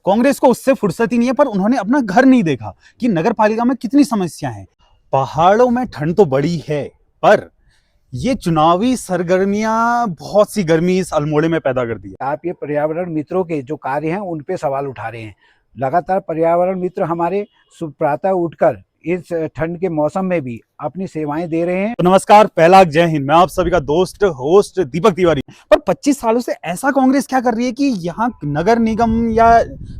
कांग्रेस को उससे फुर्सत ही नहीं है, पर उन्होंने अपना घर नहीं देखा कि नगर पालिका में कितनी समस्याएं हैं। पहाड़ों में ठंड तो बड़ी है, पर ये चुनावी सरगर्मियां बहुत सी गर्मी इस अल्मोड़े में पैदा कर दी है। आप ये पर्यावरण मित्रों के जो कार्य हैं उन पे सवाल उठा रहे हैं। लगातार पर्यावरण मित्र हमारे प्रातः उठकर इस ठंड के मौसम में भी अपनी सेवाएं दे रहे हैं। तो नमस्कार, पहला जय हिंद। मैं आप सभी का दोस्त होस्ट दीपक तिवारी। पर 25 सालों से ऐसा कांग्रेस क्या कर रही है कि यहाँ नगर निगम या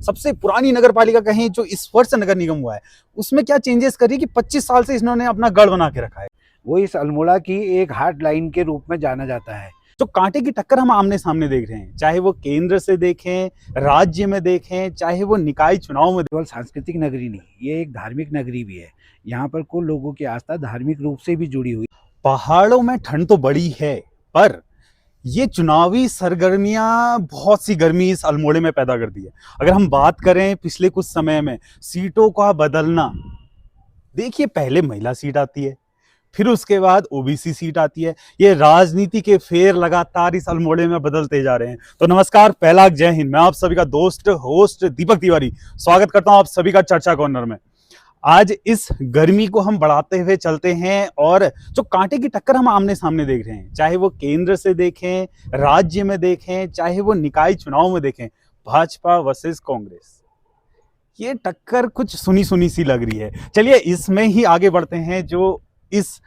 सबसे पुरानी नगर पालिका कहें जो इस वर्ष नगर निगम हुआ है, उसमें क्या चेंजेस कर रही है कि 25 साल से इन्होंने अपना गढ़ बना के रखा है। वो इस अल्मोड़ा की एक हार्ड लाइन के रूप में जाना जाता है। तो कांटे की टक्कर हम आमने सामने देख रहे हैं, चाहे वो केंद्र से देखें, राज्य में देखें, चाहे वो निकाय चुनाव में। केवल सांस्कृतिक नगरी नहीं, ये एक धार्मिक नगरी भी है। यहाँ पर कुछ लोगों की आस्था धार्मिक रूप से भी जुड़ी हुई। पहाड़ों में ठंड तो बड़ी है, पर ये चुनावी सरगर्मियां बहुत सी गर्मी इस अल्मोड़े में पैदा कर दी है। अगर हम बात करें पिछले कुछ समय में सीटों का बदलना, देखिए पहले महिला सीट आती है, फिर उसके बाद ओबीसी सीट आती है। ये राजनीति के फेर लगातार इस अल्मोड़े में बदलते जा रहे हैं। तो नमस्कार, पहला जय हिंद। मैं आप सभी का दोस्त होस्ट दीपक तिवारी स्वागत करता हूं आप सभी का चर्चा कॉर्नर में। आज इस गर्मी को हम बढ़ाते हुए चलते हैं और जो कांटे की टक्कर हम आमने सामने देख रहे हैं, चाहे वो केंद्र से देखें, राज्य में देखें, चाहे वो निकाय चुनाव में देखें, भाजपा वर्सेस कांग्रेस, ये टक्कर कुछ सुनी सुनी सी लग रही है। चलिए इसमें ही आगे बढ़ते हैं जो इस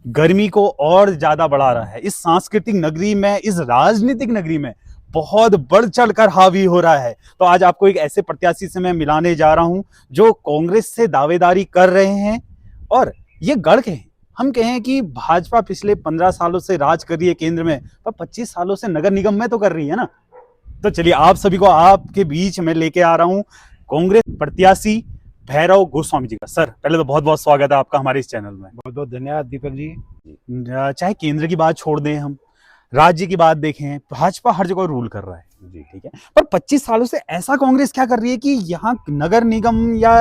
गर्मी को और ज्यादा बढ़ा रहा है। इस सांस्कृतिक नगरी में, इस राजनीतिक नगरी में बहुत बढ़ चढ़कर हावी हो रहा है। तो आज आपको एक ऐसे प्रत्याशी से मैं मिलाने जा रहा हूं जो कांग्रेस से दावेदारी कर रहे हैं और ये गढ़ के हैं। हम कहें कि भाजपा पिछले 15 सालों से राज कर रही है केंद्र में, पर 25 सालों से नगर निगम में तो कर रही है ना। तो चलिए आप सभी को आपके बीच में लेके आ रहा हूं कांग्रेस प्रत्याशी भैरव गोस्वामी जी का। सर, पहले तो बहुत बहुत स्वागत है आपका हमारे इस चैनल में। बहुत बहुत धन्यवाद दीपक जी। चाहे केंद्र की बात छोड़ दें, हम राज्य की बात देखें, भाजपा हर जगह रूल कर रहा है जी, ठीक है। पर 25 सालों से ऐसा कांग्रेस क्या कर रही है कि यहाँ नगर निगम या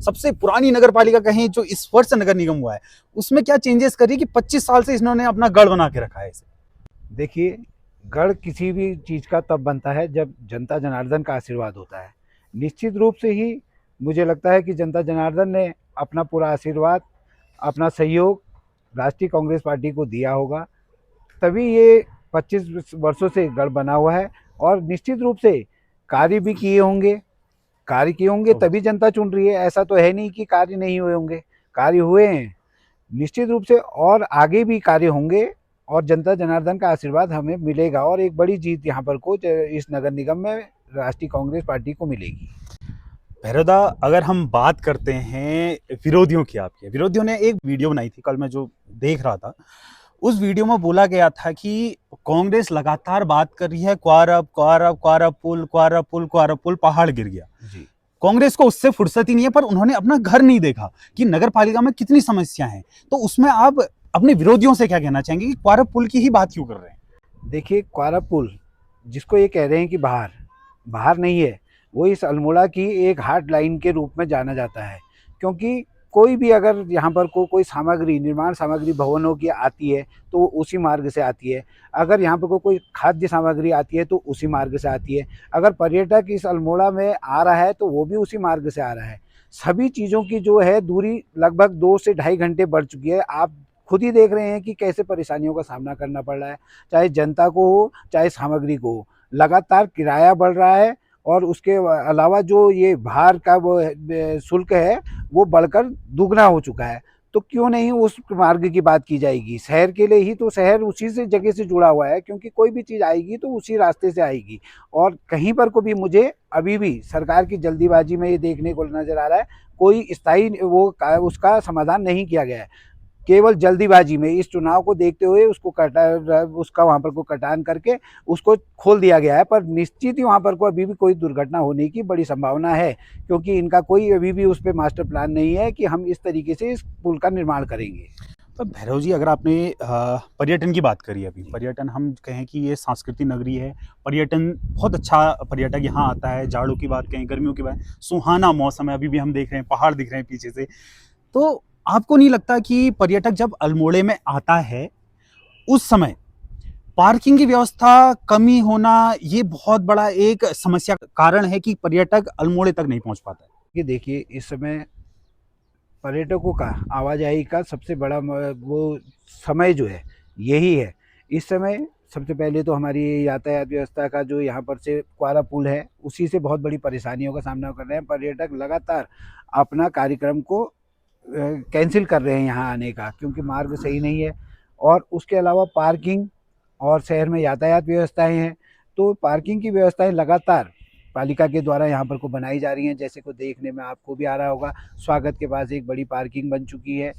सबसे पुरानी नगर पालिका कहें जो इस वर्ष नगर निगम हुआ है, उसमें क्या चेंजेस कर रही है कि 25 साल से इन्होंने अपना गढ़ बना के रखा है इसे। देखिए, गढ़ किसी भी चीज़ का तब बनता है जब जनता जनार्दन का आशीर्वाद होता है। निश्चित रूप से ही मुझे लगता है कि जनता जनार्दन ने अपना पूरा आशीर्वाद, अपना सहयोग राष्ट्रीय कांग्रेस पार्टी को दिया होगा, तभी ये 25 वर्षों से गढ़ बना हुआ है। और निश्चित रूप से कार्य भी किए होंगे तभी जनता चुन रही है। ऐसा तो है नहीं कि कार्य नहीं हुए होंगे, कार्य हुए हैं निश्चित रूप से, और आगे भी कार्य होंगे और जनता जनार्दन का आशीर्वाद हमें मिलेगा और एक बड़ी जीत यहाँ पर को इस नगर निगम में राष्ट्रीय कांग्रेस पार्टी को मिलेगी। भैरवदा, अगर हम बात करते हैं विरोधियों की, आपके विरोधियों ने एक वीडियो बनाई थी कल, मैं जो देख रहा था, उस वीडियो में बोला गया था कि कांग्रेस लगातार बात कर रही है क्वारब क्वारब क्वारब पुल, क्वारब पुल, क्वारब पुल, पहाड़ गिर गया जी। कांग्रेस को उससे फुर्सत ही नहीं है, पर उन्होंने अपना घर नहीं देखा कि नगर पालिका में कितनी समस्या है। तो उसमें आप अपने विरोधियों से क्या कहना चाहेंगे कि क्वारब पुल की ही बात क्यों कर रहे हैं? देखिए, क्वारब पुल जिसको ये कह रहे हैं कि बाहर नहीं है, वो इस अल्मोड़ा की एक हार्ड लाइन के रूप में जाना जाता है। क्योंकि कोई भी अगर यहाँ पर कोई सामग्री, निर्माण सामग्री भवनों की आती है तो उसी मार्ग से आती है। अगर यहाँ पर कोई खाद्य सामग्री आती है तो उसी मार्ग से आती है। अगर पर्यटक इस अल्मोड़ा में आ रहा है तो वो भी उसी मार्ग से आ रहा है। सभी चीज़ों की जो है दूरी लगभग 2 से ढाई घंटे बढ़ चुकी है। आप खुद ही देख रहे हैं कि कैसे परेशानियों का सामना करना पड़ रहा है, चाहे जनता को हो चाहे सामग्री को हो। लगातार किराया बढ़ रहा है और उसके अलावा जो ये बाहर का वो शुल्क है वो बढ़कर दुगना हो चुका है। तो क्यों नहीं उस मार्ग की बात की जाएगी? शहर के लिए ही तो, शहर उसी से जगह से जुड़ा हुआ है, क्योंकि कोई भी चीज़ आएगी तो उसी रास्ते से आएगी। और कहीं पर को भी मुझे अभी भी सरकार की जल्दीबाजी में ये देखने को नज़र आ रहा है, कोई स्थायी उसका समाधान नहीं किया गया है। केवल जल्दीबाजी में इस चुनाव को देखते हुए उसका वहाँ पर को कटान करके उसको खोल दिया गया है। पर निश्चित ही वहाँ पर को अभी भी कोई दुर्घटना होने की बड़ी संभावना है, क्योंकि इनका कोई अभी भी उस पर मास्टर प्लान नहीं है कि हम इस तरीके से इस पुल का निर्माण करेंगे। तो भैरव जी, अगर आपने पर्यटन की बात करी, अभी पर्यटन हम कहें कि ये सांस्कृतिक नगरी है, पर्यटन बहुत अच्छा पर्यटक यहाँ आता है। जाड़ों की बात कहें, गर्मियों की बात, सुहाना मौसम है, अभी भी हम देख रहे हैं पहाड़ दिख रहे हैं पीछे से। तो आपको नहीं लगता कि पर्यटक जब अल्मोड़े में आता है उस समय पार्किंग की व्यवस्था कमी होना ये बहुत बड़ा एक समस्या का कारण है कि पर्यटक अल्मोड़े तक नहीं पहुंच पाता है। कि देखिए इस समय पर्यटकों का आवाजाही का सबसे बड़ा वो समय जो है यही है। इस समय सबसे पहले तो हमारी यातायात व्यवस्था का जो यहाँ पर से क्वारा पुल है उसी से बहुत बड़ी परेशानियों का सामना कर रहे हैं। पर्यटक लगातार अपना कार्यक्रम को कैंसिल कर रहे हैं यहाँ आने का, क्योंकि मार्ग सही नहीं है। और उसके अलावा पार्किंग और शहर में यातायात व्यवस्थाएं हैं, तो पार्किंग की व्यवस्थाएं लगातार पालिका के द्वारा यहाँ पर को बनाई जा रही हैं। जैसे को देखने में आपको भी आ रहा होगा, स्वागत के पास एक बड़ी पार्किंग बन चुकी है।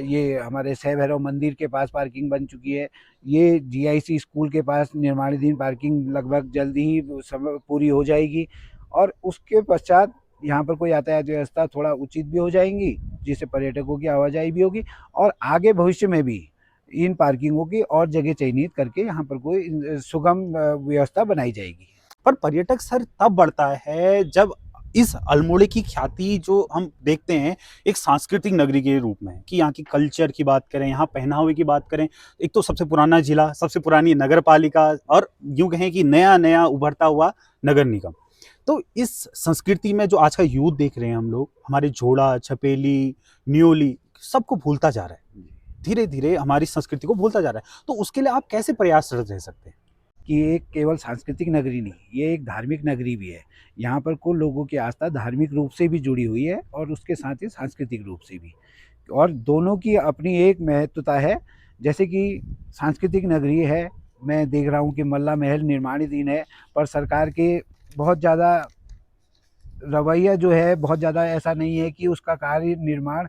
ये हमारे सह भैरव मंदिर के पास पार्किंग बन चुकी है। ये जीआईसी स्कूल के पास निर्माणाधीन पार्किंग लगभग जल्दी ही समय पूरी हो जाएगी। और उसके पश्चात यहाँ पर कोई यातायात व्यवस्था थोड़ा उचित भी हो जाएंगी, जिससे पर्यटकों की आवाजाही भी होगी। और आगे भविष्य में भी इन पार्किंगों की और जगह चयनित करके यहाँ पर कोई सुगम व्यवस्था बनाई जाएगी। पर पर्यटक सर तब बढ़ता है जब इस अल्मोड़े की ख्याति जो हम देखते हैं एक सांस्कृतिक नगरी के रूप में कि यहाँ की कल्चर की बात करें, यहाँ पहनावे की बात करें, एक तो सबसे पुराना जिला, सबसे पुरानी नगर पालिका और यूं कहें कि नया नया उभरता हुआ नगर निगम। तो इस संस्कृति में जो आज का यूथ देख रहे हैं हम लोग, हमारे जोड़ा, छपेली, न्योली सबको भूलता जा रहा है, धीरे धीरे हमारी संस्कृति को भूलता जा रहा है। तो उसके लिए आप कैसे प्रयासरत रह सकते हैं? कि ये केवल सांस्कृतिक नगरी नहीं, ये एक धार्मिक नगरी भी है। यहाँ पर कुल लोगों की आस्था धार्मिक रूप से भी जुड़ी हुई है और उसके साथ ही सांस्कृतिक रूप से भी, और दोनों की अपनी एक महत्वता है। जैसे कि सांस्कृतिक नगरी है, मैं देख रहा हूँ कि मल्ला महल निर्माणाधीन है, पर सरकार के बहुत ज़्यादा रवैया जो है बहुत ज़्यादा ऐसा नहीं है कि उसका कार्य निर्माण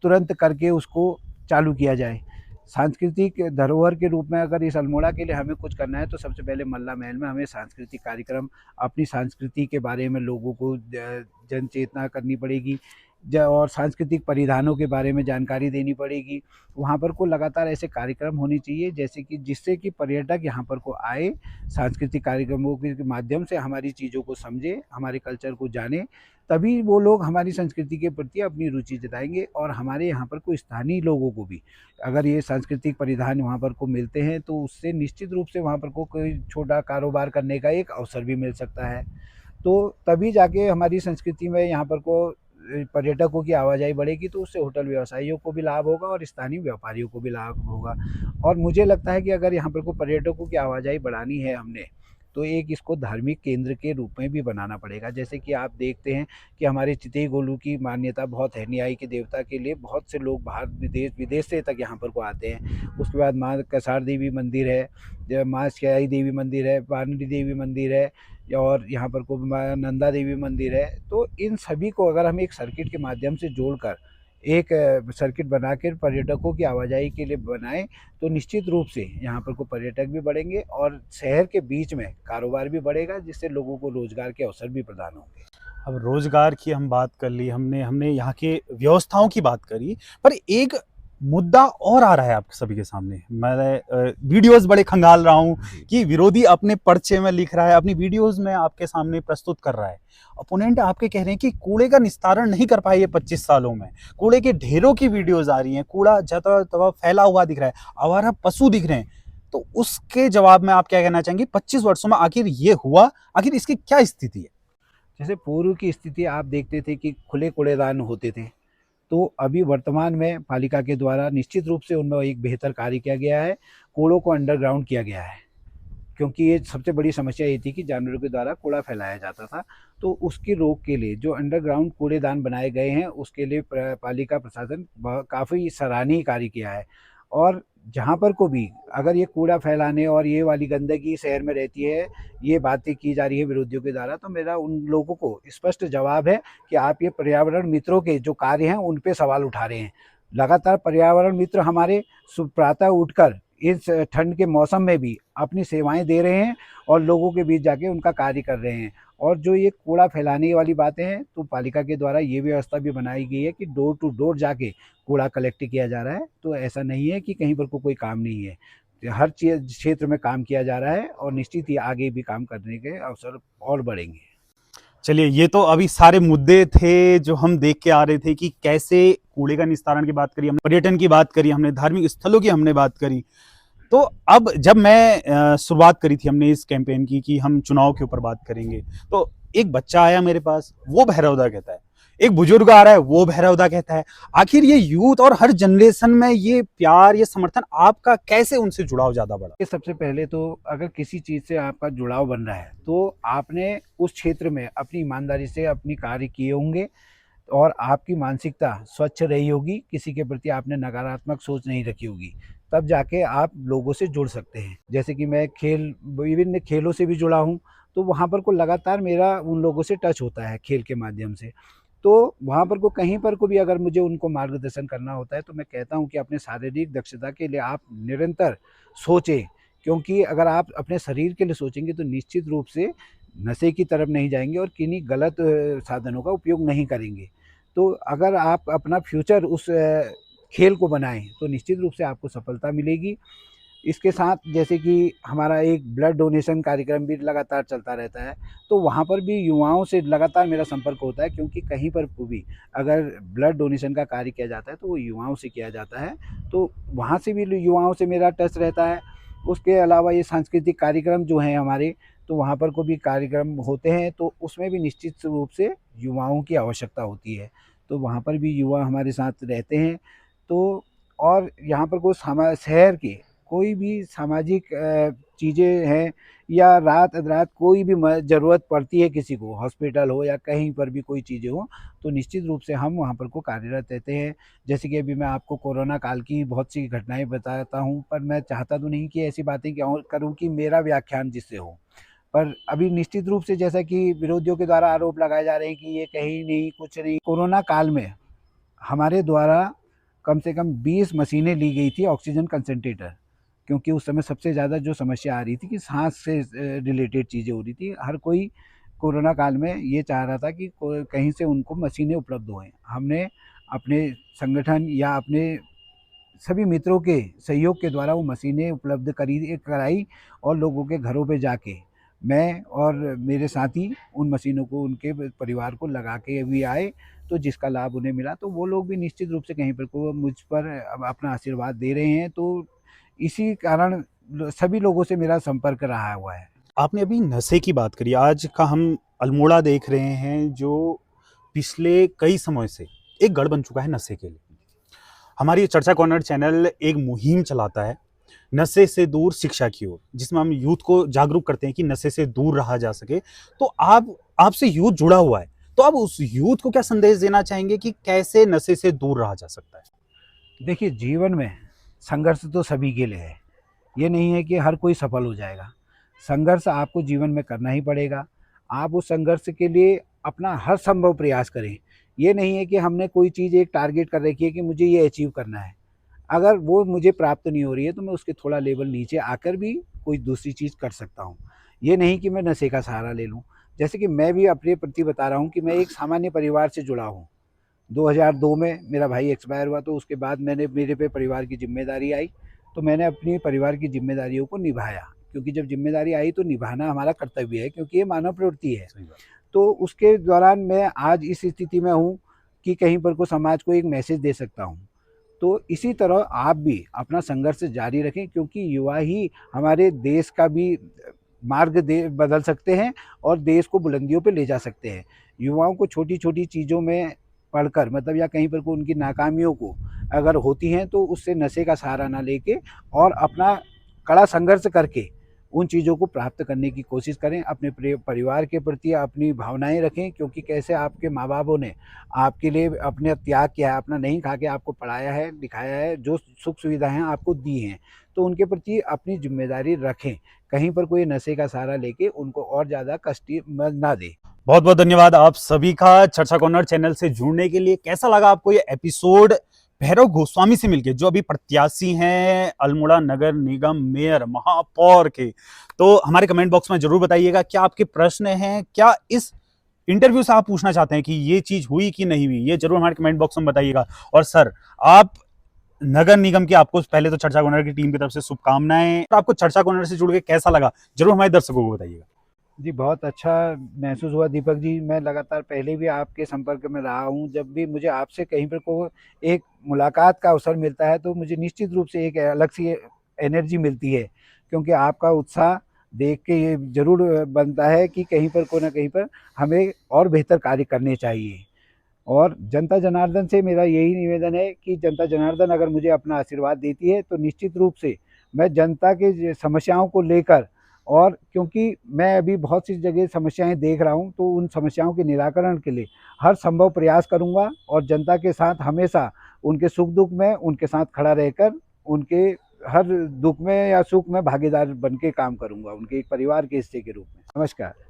तुरंत करके उसको चालू किया जाए। सांस्कृतिक धरोहर के रूप में अगर इस अल्मोड़ा के लिए हमें कुछ करना है, तो सबसे पहले मल्ला महल में हमें सांस्कृतिक कार्यक्रम, अपनी संस्कृति के बारे में लोगों को जन चेतना करनी पड़ेगी, और सांस्कृतिक परिधानों के बारे में जानकारी देनी पड़ेगी। वहाँ पर को लगातार ऐसे कार्यक्रम होने चाहिए जैसे कि जिससे कि पर्यटक यहाँ पर को आए, सांस्कृतिक कार्यक्रमों के माध्यम से हमारी चीज़ों को समझे, हमारे कल्चर को जाने, तभी वो लोग हमारी संस्कृति के प्रति अपनी रुचि जताएंगे। और हमारे यहाँ पर को स्थानीय लोगों को भी अगर ये सांस्कृतिक परिधान वहाँ पर को मिलते हैं, तो उससे निश्चित रूप से वहाँ पर को कोई छोटा कारोबार करने का एक अवसर भी मिल सकता है। तो तभी जाके हमारी संस्कृति में यहाँ पर को पर्यटकों की आवाजाही बढ़ेगी, तो उससे होटल व्यवसायियों को भी लाभ होगा और स्थानीय व्यापारियों को भी लाभ होगा। और मुझे लगता है कि अगर यहाँ पर को पर्यटकों की आवाजाही बढ़ानी है हमने, तो एक इसको धार्मिक केंद्र के रूप में भी बनाना पड़ेगा। जैसे कि आप देखते हैं कि हमारे चितई गोलू की मान्यता बहुत है, न्याय के देवता के लिए बहुत से लोग बाहर विदेश विदेश से तक यहाँ पर को आते हैं। उसके बाद माँ कसार देवी मंदिर है, माँ स्याई देवी मंदिर है, बानडी देवी मंदिर है, और यहाँ पर को माँ नंदा देवी मंदिर है। तो इन सभी को अगर हम एक सर्किट के माध्यम से जोड़कर एक सर्किट बना कर पर्यटकों की आवाजाही के लिए बनाएं, तो निश्चित रूप से यहाँ पर को पर्यटक भी बढ़ेंगे और शहर के बीच में कारोबार भी बढ़ेगा, जिससे लोगों को रोजगार के अवसर भी प्रदान होंगे। अब रोजगार की हम बात कर ली, हमने हमने यहाँ के व्यवस्थाओं की बात करी, पर एक मुद्दा और आ रहा है आप सभी के सामने। मैं वीडियोस बड़े खंगाल रहा हूँ कि विरोधी अपने पर्चे में लिख रहा है, अपनी वीडियोस में आपके सामने प्रस्तुत कर रहा है। अपोनेंट आपके कह रहे हैं कि कूड़े का निस्तारण नहीं कर पाए ये 25 सालों में, कूड़े के ढेरों की वीडियोस आ रही हैं, कूड़ा जहाँ तहाँ फैला हुआ दिख रहा है, आवारा पशु दिख रहे हैं। तो उसके जवाब में आप क्या कहना चाहेंगे? 25 वर्षों में आखिर ये हुआ, आखिर इसकी क्या स्थिति है? जैसे पूर्व की स्थिति आप देखते थे कि खुले कूड़ेदान होते थे, तो अभी वर्तमान में पालिका के द्वारा निश्चित रूप से उनमें एक बेहतर कार्य किया गया है। कूड़ों को अंडरग्राउंड किया गया है, क्योंकि ये सबसे बड़ी समस्या ये थी कि जानवरों के द्वारा कूड़ा फैलाया जाता था। तो उसकी रोक के लिए जो अंडरग्राउंड कूड़ेदान बनाए गए हैं, उसके लिए पालिका प्रशासन काफ़ी सराहनीय कार्य किया है। और जहाँ पर को भी अगर ये कूड़ा फैलाने और ये वाली गंदगी शहर में रहती है, ये बातें की जा रही है विरोधियों के द्वारा, तो मेरा उन लोगों को स्पष्ट जवाब है कि आप ये पर्यावरण मित्रों के जो कार्य हैं उन पे सवाल उठा रहे हैं। लगातार पर्यावरण मित्र हमारे प्रातः उठकर इस ठंड के मौसम में भी अपनी सेवाएं दे रहे हैं और लोगों के बीच जाके उनका कार्य कर रहे हैं। और जो ये कूड़ा फैलाने वाली बातें हैं, तो पालिका के द्वारा ये व्यवस्था भी बनाई गई है कि डोर टू डोर जाके कूड़ा कलेक्ट किया जा रहा है। तो ऐसा नहीं है कि कहीं पर कोई काम नहीं है, हर क्षेत्र में काम किया जा रहा है और निश्चित ही आगे भी काम करने के अवसर और बढ़ेंगे। चलिए, ये तो अभी सारे मुद्दे थे जो हम देख के आ रहे थे कि कैसे कूड़े का निस्तारण की बात करी हमने, पर्यटन की बात करी हमने, धार्मिक स्थलों की हमने बात करी। तो अब जब मैं शुरुआत करी थी हमने इस कैंपेन की कि हम चुनाव के ऊपर बात करेंगे, तो एक बच्चा आया मेरे पास, वो भैरवदा कहता है, एक बुजुर्ग आ रहा है, वो भैरवदा कहता है। आखिर ये यूथ और हर जनरेशन में ये प्यार, ये समर्थन आपका कैसे उनसे जुड़ाव ज्यादा बढ़ा? ये सबसे पहले तो अगर किसी चीज़ से आपका जुड़ाव बन रहा है तो आपने उस क्षेत्र में अपनी ईमानदारी से अपनी कार्य किए होंगे और आपकी मानसिकता स्वच्छ रही होगी, किसी के प्रति आपने नकारात्मक सोच नहीं रखी होगी, तब जाके आप लोगों से जुड़ सकते हैं। जैसे कि मैं विभिन्न खेलों से भी जुड़ा हूँ, तो वहाँ पर को लगातार मेरा उन लोगों से टच होता है खेल के माध्यम से। तो वहाँ पर को कहीं पर को भी अगर मुझे उनको मार्गदर्शन करना होता है तो मैं कहता हूँ कि अपने शारीरिक दक्षता के लिए आप निरंतर सोचें, क्योंकि अगर आप अपने शरीर के लिए सोचेंगे तो निश्चित रूप से नशे की तरफ नहीं जाएँगे और किन्हीं गलत साधनों का उपयोग नहीं करेंगे। तो अगर आप अपना फ्यूचर उस खेल को बनाएँ तो निश्चित रूप से आपको सफलता मिलेगी। इसके साथ जैसे कि हमारा एक ब्लड डोनेशन कार्यक्रम भी लगातार चलता रहता है, तो वहाँ पर भी युवाओं से लगातार मेरा संपर्क होता है, क्योंकि कहीं पर भी अगर ब्लड डोनेशन का कार्य किया जाता है तो वो युवाओं से किया जाता है, तो वहाँ से भी युवाओं से मेरा टच रहता है। उसके अलावा ये सांस्कृतिक कार्यक्रम जो हैं हमारे, तो वहाँ पर को भी कार्यक्रम होते हैं, तो उसमें भी निश्चित रूप से युवाओं की आवश्यकता होती है, तो वहाँ पर भी युवा हमारे साथ रहते हैं। तो और यहाँ पर कोई शहर के कोई भी सामाजिक चीज़ें हैं या रात-अदरात कोई भी ज़रूरत पड़ती है किसी को, हॉस्पिटल हो या कहीं पर भी कोई चीज़ें हों, तो निश्चित रूप से हम वहाँ पर को कार्यरत रहते हैं। जैसे कि अभी मैं आपको कोरोना काल की बहुत सी घटनाएँ बताता हूँ, पर मैं चाहता तो नहीं कि ऐसी बातें करूँ कि मेरा व्याख्यान जिससे हो। पर अभी निश्चित रूप से जैसा कि विरोधियों के द्वारा आरोप लगाए जा रहे हैं कि ये कहीं नहीं, कुछ नहीं। कोरोना काल में हमारे द्वारा कम से कम 20 मशीनें ली गई थी ऑक्सीजन कंसंट्रेटर, क्योंकि उस समय सबसे ज़्यादा जो समस्या आ रही थी कि साँस से रिलेटेड चीज़ें हो रही थी। हर कोई कोरोना काल में ये चाह रहा था कि कहीं से उनको मशीनें उपलब्ध होएँ। हमने अपने संगठन या अपने सभी मित्रों के सहयोग के द्वारा वो मशीनें उपलब्ध कराई और लोगों के घरों पे जाके मैं और मेरे साथी उन मशीनों को उनके परिवार को लगा के भी आए, तो जिसका लाभ उन्हें मिला, तो वो लोग भी निश्चित रूप से कहीं पर को मुझ पर अब अपना आशीर्वाद दे रहे हैं। तो इसी कारण सभी लोगों से मेरा संपर्क रहा हुआ है। आपने अभी नशे की बात करी, आज का हम अल्मोड़ा देख रहे हैं जो पिछले कई समय से एक गढ़ बन चुका है नशे के लिए। हमारी चर्चा कॉर्नर चैनल एक मुहिम चलाता है नशे से दूर शिक्षा की ओर, जिसमें हम यूथ को जागरूक करते हैं कि नशे से दूर रहा जा सके। तो आप आपसे यूथ जुड़ा हुआ है, तो आप उस यूथ को क्या संदेश देना चाहेंगे कि कैसे नशे से दूर रहा जा सकता है? देखिए, जीवन में संघर्ष तो सभी के लिए है। ये नहीं है कि हर कोई सफल हो जाएगा। संघर्ष आपको जीवन में करना ही पड़ेगा। आप उस संघर्ष के लिए अपना हर संभव प्रयास करें। ये नहीं है कि हमने कोई चीज़ एक टारगेट कर रखी है कि मुझे ये अचीव करना है। अगर वो मुझे प्राप्त नहीं हो रही है तो मैं उसके थोड़ा लेवल नीचे आकर भी कोई दूसरी चीज़ कर सकता हूँ। ये नहीं कि मैं नशे का सहारा ले लूँ। जैसे कि मैं भी अपने प्रति बता रहा हूँ कि मैं एक सामान्य परिवार से जुड़ा हूँ। 2002 में मेरा भाई एक्सपायर हुआ, तो उसके बाद मेरे पे परिवार की ज़िम्मेदारी आई, तो मैंने अपनी परिवार की ज़िम्मेदारियों को निभाया, क्योंकि जब ज़िम्मेदारी आई तो निभाना हमारा कर्तव्य है, क्योंकि ये मानव प्रवृत्ति है। सही बात। तो उसके दौरान मैं आज इस स्थिति में हूँ कि कहीं पर को समाज को एक मैसेज दे सकता हूँ। तो इसी तरह आप भी अपना संघर्ष जारी रखें, क्योंकि युवा ही हमारे देश का भी मार्ग बदल सकते हैं और देश को बुलंदियों पे ले जा सकते हैं। युवाओं को छोटी-छोटी चीज़ों में पढ़कर मतलब या कहीं पर को उनकी नाकामियों को अगर होती हैं तो उससे नशे का सहारा ना लेके और अपना कड़ा संघर्ष करके उन चीज़ों को प्राप्त करने की कोशिश करें। अपने परिवार के प्रति अपनी भावनाएँ रखें, क्योंकि कैसे आपके माँ-बापों ने आपके लिए अपने त्याग किया है, अपना नहीं खा के आपको पढ़ाया है, लिखाया है, जो सुख-सुविधाएँ आपको दी हैं, तो उनके प्रति अपनी ज़िम्मेदारी रखें। कहीं पर कोई नशे का सहारा लेके उनको और ज़्यादा कष्ट ना दे। बहुत बहुत धन्यवाद आप सभी का चर्चा कॉर्नर चैनल से जुड़ने के लिए। कैसा लगा आपको ये एपिसोड भैरव गोस्वामी से मिलके, जो अभी प्रत्याशी हैं अल्मोड़ा नगर निगम मेयर महापौर के? तो हमारे कमेंट बॉक्स में जरूर बताइएगा क्या आपके प्रश्न हैं, क्या इस इंटरव्यू से आप पूछना चाहते हैं कि ये चीज हुई कि नहीं हुई, ये जरूर हमारे कमेंट बॉक्स में बताइएगा। और सर, आप नगर निगम की आपको पहले तो चर्चा कॉर्नर की टीम की तरफ से शुभकामनाएं। तो आपको चर्चा कॉर्नर से जुड़ के कैसा लगा, जरूर हमारे दर्शकों को बताइएगा। जी, बहुत अच्छा महसूस हुआ दीपक जी। मैं लगातार पहले भी आपके संपर्क में रहा हूँ। जब भी मुझे आपसे कहीं पर को एक मुलाकात का अवसर मिलता है, तो मुझे निश्चित रूप से एक अलग सी एनर्जी मिलती है, क्योंकि आपका उत्साह देख के ये ज़रूर बनता है कि कहीं पर कोई ना कहीं पर हमें और बेहतर कार्य करने चाहिए। और जनता जनार्दन से मेरा यही निवेदन है कि जनता जनार्दन अगर मुझे अपना आशीर्वाद देती है तो निश्चित रूप से मैं जनता के समस्याओं को लेकर, और क्योंकि मैं अभी बहुत सी जगह समस्याएं देख रहा हूं, तो उन समस्याओं के निराकरण के लिए हर संभव प्रयास करूंगा और जनता के साथ हमेशा उनके सुख दुख में उनके साथ खड़ा रहकर उनके हर दुख में या सुख में भागीदार बन के काम करूंगा, उनके एक परिवार के हिस्से के रूप में। नमस्कार।